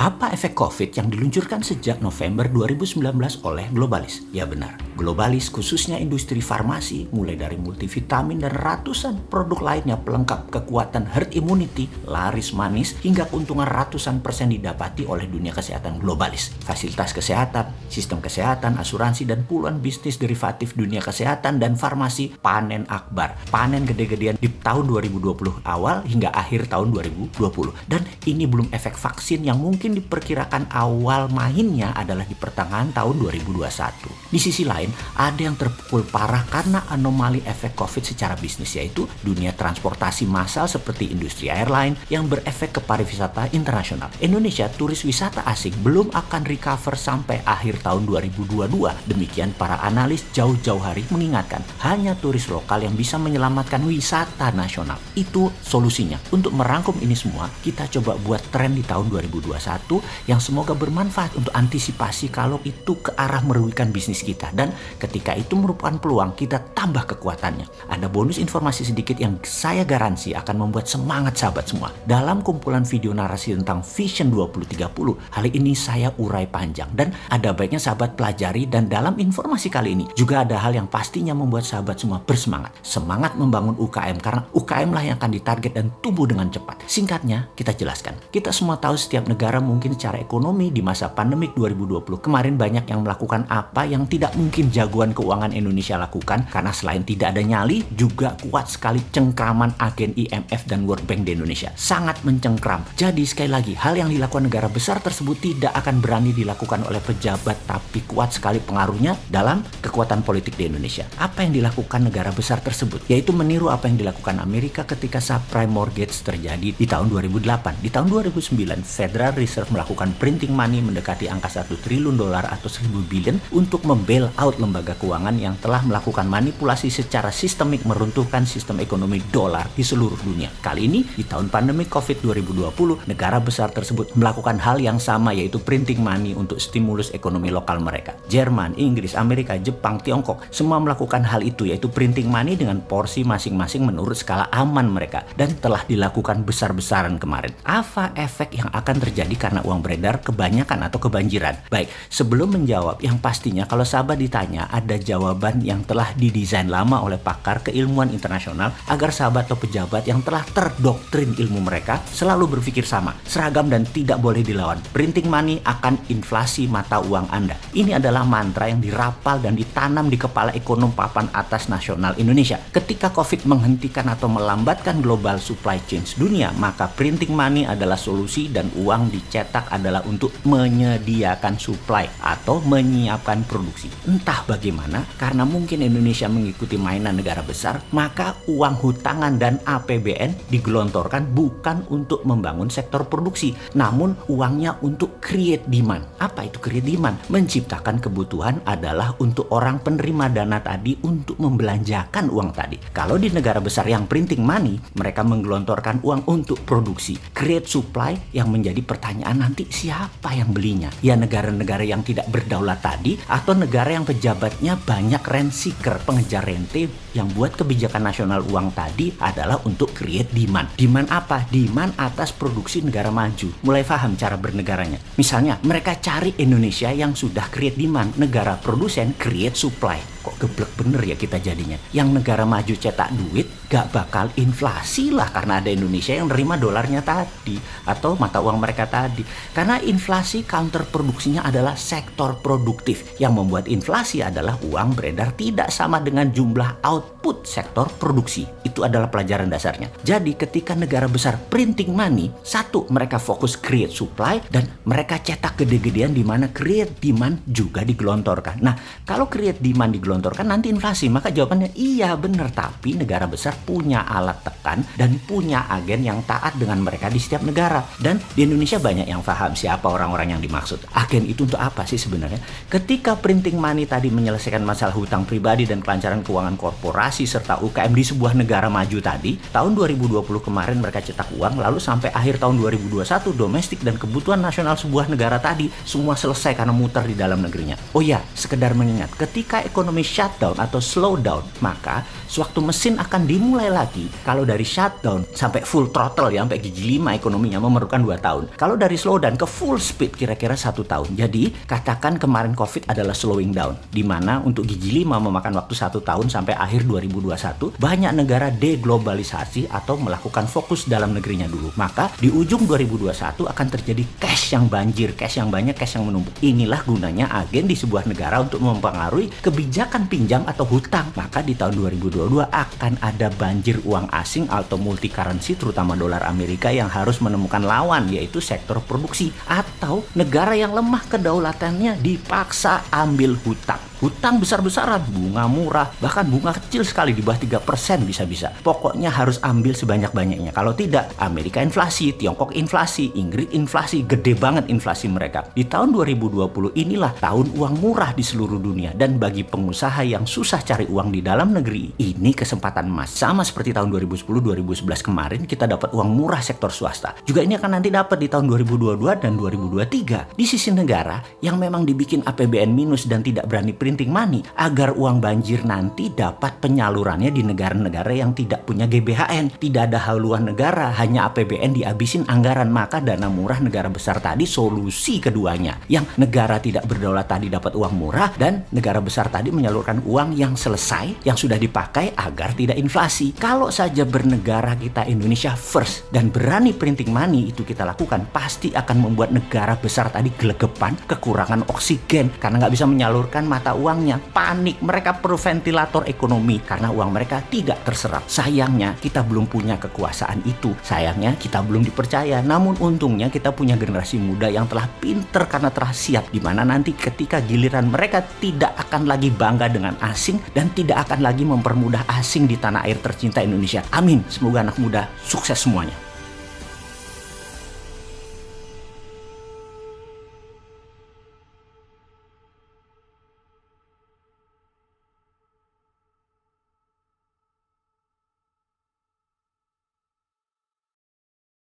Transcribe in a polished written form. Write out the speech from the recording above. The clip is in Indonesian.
Apa efek COVID yang diluncurkan sejak November 2019 oleh globalis? Ya benar, globalis khususnya industri farmasi, mulai dari multivitamin dan ratusan produk lainnya pelengkap kekuatan herd immunity, laris manis, hingga keuntungan ratusan persen didapati oleh dunia kesehatan globalis. Fasilitas kesehatan, sistem kesehatan, asuransi, dan puluhan bisnis derivatif dunia kesehatan dan farmasi panen akbar. Panen gede-gedean di tahun 2020 awal hingga akhir tahun 2020. Dan ini belum efek vaksin yang mungkin diperkirakan awal mainnya adalah di pertengahan tahun 2021. Di sisi lain, ada yang terpukul parah karena anomali efek COVID secara bisnis, yaitu dunia transportasi massal seperti industri airline yang berefek ke pariwisata internasional. Indonesia turis wisata asing belum akan recover sampai akhir tahun 2022. Demikian para analis jauh-jauh hari mengingatkan, hanya turis lokal yang bisa menyelamatkan wisata nasional. Itu solusinya. Untuk merangkum ini semua, kita coba buat tren di tahun 2021 yang semoga bermanfaat untuk antisipasi kalau itu ke arah merugikan bisnis kita, dan ketika itu merupakan peluang, kita tambah kekuatannya. Ada bonus informasi sedikit yang saya garansi akan membuat semangat sahabat semua. Dalam kumpulan video narasi tentang Vision 2030, hal ini saya urai panjang dan ada baiknya sahabat pelajari, dan dalam informasi kali ini juga ada hal yang pastinya membuat sahabat semua bersemangat. Semangat membangun UKM karena UKM lah yang akan ditarget dan tumbuh dengan cepat. Singkatnya, kita jelaskan. Kita semua tahu setiap negara mungkin secara ekonomi di masa pandemik 2020 kemarin banyak yang melakukan apa yang tidak mungkin jagoan keuangan Indonesia lakukan, karena selain tidak ada nyali, juga kuat sekali cengkraman agen IMF dan World Bank di Indonesia. Sangat mencengkram. Jadi sekali lagi, hal yang dilakukan negara besar tersebut tidak akan berani dilakukan oleh pejabat, tapi kuat sekali pengaruhnya dalam kekuatan politik di Indonesia. Apa yang dilakukan negara besar tersebut? Yaitu meniru apa yang dilakukan Amerika ketika subprime mortgage terjadi di tahun 2008. Di tahun 2009, Federal Reserve melakukan printing money mendekati angka $1 triliun atau 1.000 billion untuk membail out lembaga keuangan yang telah melakukan manipulasi secara sistemik meruntuhkan sistem ekonomi dolar di seluruh dunia. Kali ini, di tahun pandemi COVID 2020, negara besar tersebut melakukan hal yang sama, yaitu printing money untuk stimulus ekonomi lokal mereka. Jerman, Inggris, Amerika, Jepang, Tiongkok, semua melakukan hal itu, yaitu printing money dengan porsi masing-masing menurut skala aman mereka, dan telah dilakukan besar-besaran kemarin. Apa efek yang akan terjadi karena uang beredar kebanyakan atau kebanjiran? Baik, sebelum menjawab, yang pastinya kalau sahabat ditanya, ada jawaban yang telah didesain lama oleh pakar keilmuan internasional agar sahabat atau pejabat yang telah terdoktrin ilmu mereka selalu berpikir sama, seragam, dan tidak boleh dilawan. Printing money akan inflasi mata uang Anda. Ini adalah mantra yang dirapal dan ditanam di kepala ekonom papan atas nasional Indonesia. Ketika COVID menghentikan atau melambatkan global supply chain dunia, maka printing money adalah solusi, dan uang dicetak adalah untuk menyediakan supply atau menyiapkan produksi. Entah bagaimana, karena mungkin Indonesia mengikuti mainan negara besar, maka uang hutangan dan APBN digelontorkan bukan untuk membangun sektor produksi, namun uangnya untuk create demand. Apa itu create demand? Menciptakan kebutuhan adalah untuk orang penerima dana tadi untuk membelanjakan uang tadi. Kalau di negara besar yang printing money, mereka menggelontorkan uang untuk produksi, create supply, yang menjadi pertanyaan nanti siapa yang belinya? Ya negara-negara yang tidak berdaulat tadi, atau negara yang pejabatnya banyak rent seeker, pengejar rente, yang buat kebijakan nasional uang tadi adalah untuk create demand. Demand apa? Demand atas produksi negara maju. Mulai paham cara bernegaranya. Misalnya, mereka cari Indonesia yang sudah create demand, negara produsen create supply. Kok geblek bener ya kita jadinya. Yang negara maju cetak duit gak bakal inflasi lah, karena ada Indonesia yang nerima dolarnya tadi atau mata uang mereka tadi. Karena inflasi counter produksinya adalah sektor produktif. Yang membuat inflasi adalah uang beredar tidak sama dengan jumlah output sektor produksi. Itu adalah pelajaran dasarnya. Jadi ketika negara besar printing money, satu, mereka fokus create supply, dan mereka cetak gede-gedean di mana create demand juga digelontorkan. Nah, kalau create demand digelontorkan nanti inflasi, maka jawabannya iya benar, tapi negara besar punya alat tekan dan punya agen yang taat dengan mereka di setiap negara. Dan di Indonesia banyak yang paham siapa orang-orang yang dimaksud. Agen itu untuk apa sih sebenarnya? Ketika printing money tadi menyelesaikan masalah hutang pribadi dan kelancaran keuangan korporasi serta UKM di sebuah negara maju tadi, tahun 2020 kemarin mereka cetak uang, lalu sampai akhir tahun 2021 domestik dan kebutuhan nasional sebuah negara tadi semua selesai karena muter di dalam negerinya. Oh ya, sekedar mengingat, ketika ekonomi ekonomi shutdown atau slowdown, maka sewaktu mesin akan dimulai lagi, kalau dari shutdown sampai full throttle ya, sampai gigi 5 ekonominya memerlukan 2 tahun. Kalau dari slowdown ke full speed kira-kira 1 tahun. Jadi katakan kemarin COVID adalah slowing down, di mana untuk gigi 5 memakan waktu 1 tahun sampai akhir 2021, banyak negara deglobalisasi atau melakukan fokus dalam negerinya dulu. Maka di ujung 2021 akan terjadi cash yang banjir, cash yang banyak, cash yang menumpuk. Inilah gunanya agen di sebuah negara untuk mempengaruhi kebijakan pinjam atau hutang. Maka di tahun 2022 akan ada banjir uang asing atau multi currency, terutama dolar Amerika, yang harus menemukan lawan, yaitu sektor produksi. Atau negara yang lemah kedaulatannya dipaksa ambil hutang. Hutang besar-besaran, bunga murah, bahkan bunga kecil sekali di bawah 3% bisa-bisa. Pokoknya harus ambil sebanyak-banyaknya. Kalau tidak, Amerika inflasi, Tiongkok inflasi, Inggris inflasi, gede banget inflasi mereka. Di tahun 2020 inilah tahun uang murah di seluruh dunia. Dan bagi pengusaha yang susah cari uang di dalam negeri, ini kesempatan emas. Sama seperti tahun 2010-2011 kemarin, kita dapat uang murah sektor swasta. Juga ini akan nanti dapat di tahun 2022 dan 2023. Di sisi negara yang memang dibikin APBN minus dan tidak berani printing money, agar uang banjir nanti dapat penyalurannya di negara-negara yang tidak punya GBHN. Tidak ada haluan negara, hanya APBN dihabisin anggaran. Maka dana murah negara besar tadi solusi keduanya. Yang negara tidak berdaulat tadi dapat uang murah, dan negara besar tadi menyalurkan uang yang selesai, yang sudah dipakai agar tidak inflasi. Kalau saja bernegara kita Indonesia first dan berani printing money itu kita lakukan, pasti akan membuat negara besar tadi gelegepan, kekurangan oksigen karena nggak bisa menyalurkan mata uangnya. Panik, mereka perlu ventilator ekonomi karena uang mereka tidak terserap. Sayangnya kita belum punya kekuasaan itu. Sayangnya kita belum dipercaya. Namun untungnya kita punya generasi muda yang telah pinter karena telah siap, di mana nanti ketika giliran mereka tidak akan lagi bangga dengan asing dan tidak akan lagi mempermudah asing di tanah air tercinta Indonesia. Amin. Semoga anak muda sukses semuanya.